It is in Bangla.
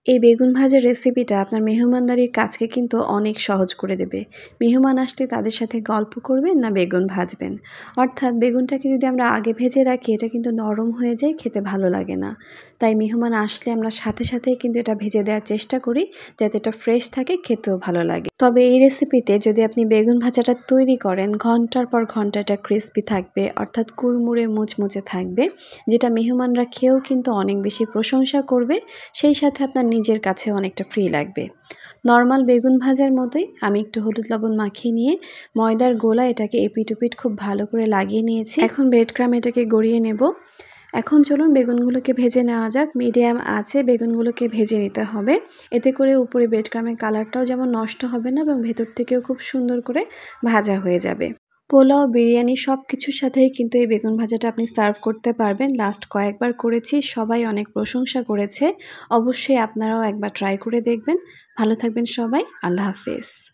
এই বেগুন ভাজার রেসিপিটা আপনার মেহমানদারির কাজকে কিন্তু অনেক সহজ করে দেবে। মেহমান আসলে তাদের সাথে গল্প করবেন না বেগুন ভাজবেন। অর্থাৎ বেগুনটাকে যদি আমরা আগে ভেজে রাখি এটা কিন্তু নরম হয়ে যায়, খেতে ভালো লাগে না। তাই মেহমান আসলে আমরা সাথে সাথেই কিন্তু এটা ভেজে দেওয়ার চেষ্টা করি যাতে এটা ফ্রেশ থাকে, খেতেও ভালো লাগে। তবে এই রেসিপিতে যদি আপনি বেগুন ভাজাটা তৈরি করেন ঘন্টার পর ঘন্টা এটা ক্রিস্পি থাকবে, অর্থাৎ কুড়মুড়ে মুচমুচে থাকবে, যেটা মেহমানরা খেয়েও কিন্তু অনেক বেশি প্রশংসা করবে। সেই সাথে আপনার নিজের কাছে অনেকটা ফ্রি লাগবে। নরমাল বেগুন ভাজার মতোই আমি একটু হলুদ লবণ মাখিয়ে নিয়ে ময়দার গোলা এটাকে এপিট ওপিট খুব ভালো করে লাগিয়ে নিয়েছি। এখন ব্রেড ক্রাম্ব এটাকে গড়িয়ে নেব। এখন চলুন বেগুনগুলোকে ভেজে নেওয়া যাক। মিডিয়াম আঁচে বেগুনগুলোকে ভেজে নিতে হবে। এতে করে উপরে ব্রেড ক্রাম্বের কালারটাও যেমন নষ্ট হবে না এবং ভেতর থেকেও খুব সুন্দর করে ভাজা হয়ে যাবে। পোলাও, বিরিয়ানি সব কিছুর সাথেই কিন্তু এই বেগুন ভাজাটা আপনি সার্ভ করতে পারবেন। লাস্ট কয়েকবার করেছি, সবাই অনেক প্রশংসা করেছে। অবশ্যই আপনারাও একবার ট্রাই করে দেখবেন। ভালো থাকবেন সবাই। আল্লাহ হাফেজ।